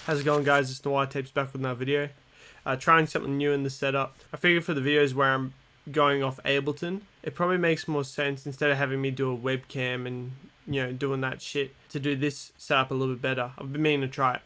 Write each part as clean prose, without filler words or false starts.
How's it going, guys? It's Noir Tapes back with another video. Trying something new in the setup. I figured for the videos where I'm going off Ableton, it probably makes more sense instead of having me do a webcam and doing that shit, to do this setup a little bit better. I've been meaning to try it.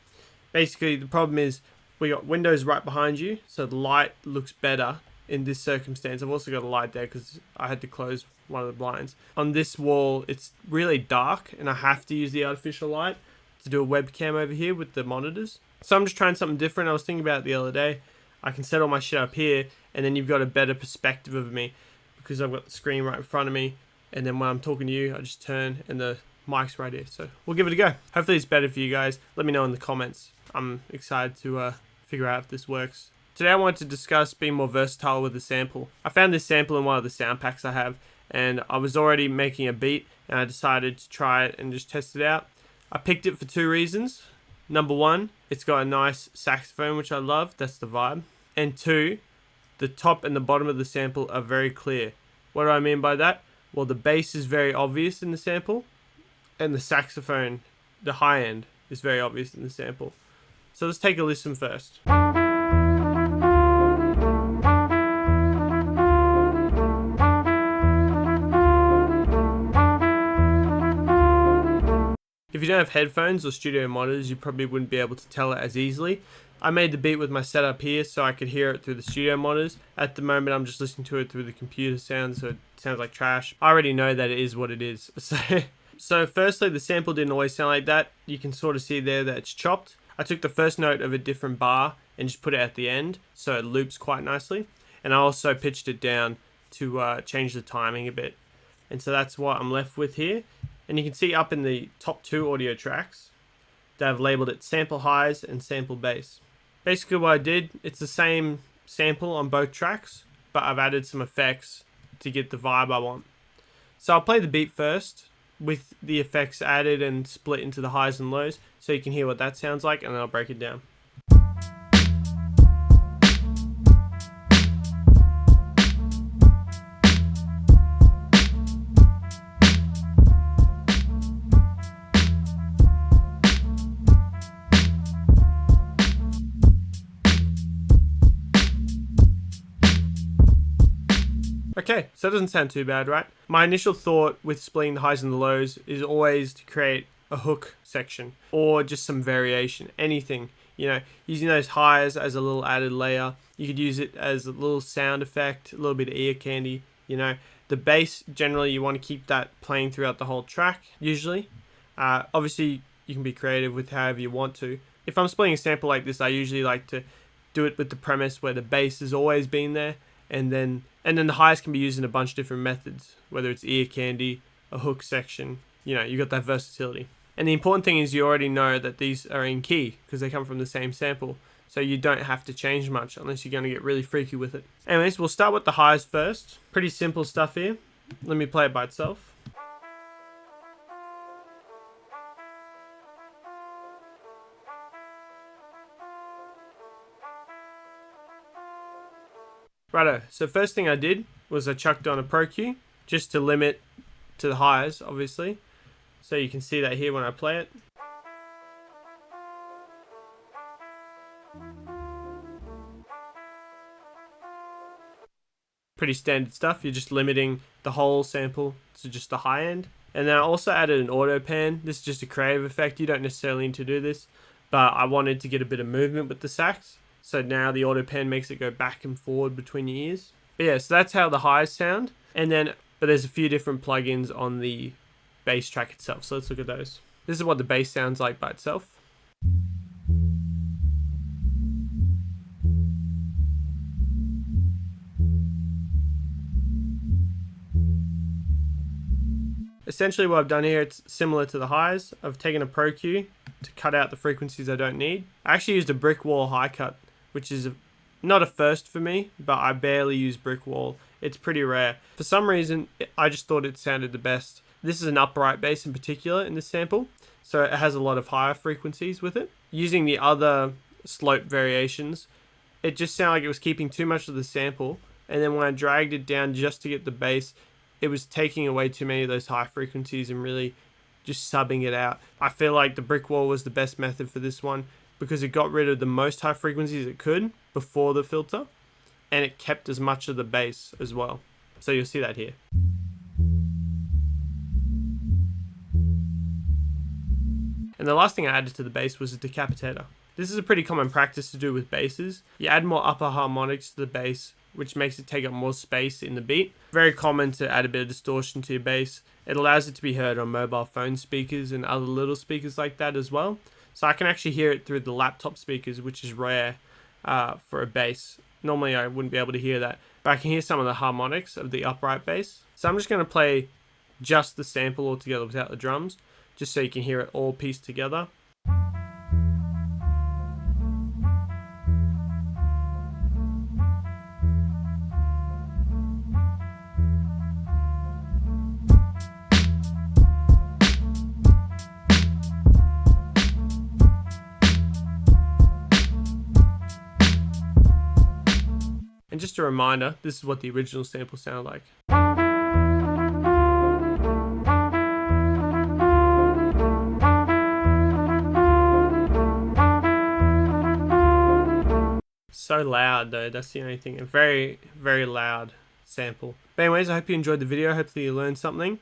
Basically, the problem is we got windows right behind you, so the light looks better in this circumstance. I've also got a light there because I had to close one of the blinds. On this wall, it's really dark and I have to use the artificial light to do a webcam over here with the monitors. So I'm just trying something different. I was thinking about it the other day. I can set all my shit up here and then you've got a better perspective of me because I've got the screen right in front of me, and then when I'm talking to you I just turn and the mic's right here. So we'll give it a go. Hopefully it's better for you guys. Let me know in the comments. I'm excited to figure out if this works. Today I wanted to discuss being more versatile with the sample. I found this sample in one of the sound packs I have, and I was already making a beat and I decided to try it and just test it out. I picked it for two reasons. Number one, it's got a nice saxophone, which I love. That's the vibe. And two, the top and the bottom of the sample are very clear. What do I mean by that? Well, the bass is very obvious in the sample, and the saxophone, the high end, is very obvious in the sample. So let's take a listen first. If you don't have headphones or studio monitors, you probably wouldn't be able to tell it as easily. I made the beat with my setup here so I could hear it through the studio monitors. At the moment, I'm just listening to it through the computer sound, so it sounds like trash. I already know that it is what it is. So firstly, the sample didn't always sound like that. You can sort of see there that it's chopped. I took the first note of a different bar and just put it at the end, so it loops quite nicely. And I also pitched it down to change the timing a bit. And so that's what I'm left with here. And you can see up in the top two audio tracks, they've labeled it sample highs and sample bass. Basically what I did, it's the same sample on both tracks, but I've added some effects to get the vibe I want. So I'll play the beat first with the effects added and split into the highs and lows so you can hear what that sounds like, and then I'll break it down. Okay, so that doesn't sound too bad, right? My initial thought with splitting the highs and the lows is always to create a hook section or just some variation, anything. Using those highs as a little added layer. You could use it as a little sound effect, a little bit of ear candy. The bass, generally you want to keep that playing throughout the whole track, usually. Obviously, you can be creative with however you want to. If I'm splitting a sample like this, I usually like to do it with the premise where the bass has always been there, and then the highs can be used in a bunch of different methods, whether it's ear candy, a hook section. You got that versatility. And the important thing is you already know that these are in key because they come from the same sample, so you don't have to change much unless you're going to get really freaky with it. Anyways, we'll start with the highs first. Pretty simple stuff here. Let me play it by itself. Righto, so first thing I did was I chucked on a Pro Cue just to limit to the highs, obviously. So you can see that here when I play it. Pretty standard stuff. You're just limiting the whole sample to just the high end. And then I also added an auto pan. This is just a creative effect. You don't necessarily need to do this, but I wanted to get a bit of movement with the sax. So now the auto pan makes it go back and forward between your ears. But yeah, so that's how the highs sound. But there's a few different plugins on the bass track itself. So let's look at those. This is what the bass sounds like by itself. Essentially what I've done here, it's similar to the highs. I've taken a Pro Cue to cut out the frequencies I don't need. I actually used a brick wall high cut, which is not a first for me, but I barely use brick wall. It's pretty rare. For some reason, I just thought it sounded the best. This is an upright bass in particular in this sample, so it has a lot of higher frequencies with it. Using the other slope variations, it just sounded like it was keeping too much of the sample, and then when I dragged it down just to get the bass, it was taking away too many of those high frequencies and really just subbing it out. I feel like the brick wall was the best method for this one. because it got rid of the most high frequencies it could before the filter, and it kept as much of the bass as well. So you'll see that here. And the last thing I added to the bass was a decapitator. This is a pretty common practice to do with basses. You add more upper harmonics to the bass, which makes it take up more space in the beat. Very common to add a bit of distortion to your bass. It allows it to be heard on mobile phone speakers and other little speakers like that as well. So I can actually hear it through the laptop speakers, which is rare for a bass. Normally I wouldn't be able to hear that, but I can hear some of the harmonics of the upright bass. So I'm just going to play just the sample altogether without the drums, just so you can hear it all pieced together. And just a reminder, this is what the original sample sounded like. So loud though, that's the only thing. A very, very loud sample. But anyways, I hope you enjoyed the video. Hopefully you learned something.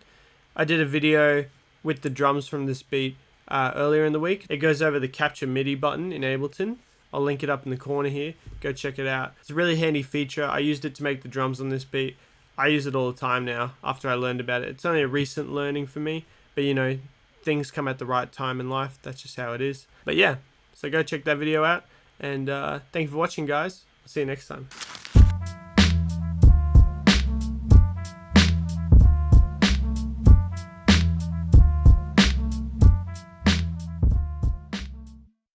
I did a video with the drums from this beat earlier in the week. It goes over the capture MIDI button in Ableton. I'll link it up in the corner here. Go check it out. It's a really handy feature. I used it to make the drums on this beat. I use it all the time now after I learned about it. It's only a recent learning for me, but you know, things come at the right time in life. That's just how it is. But yeah, so go check that video out. And thank you for watching, guys. I'll see you next time.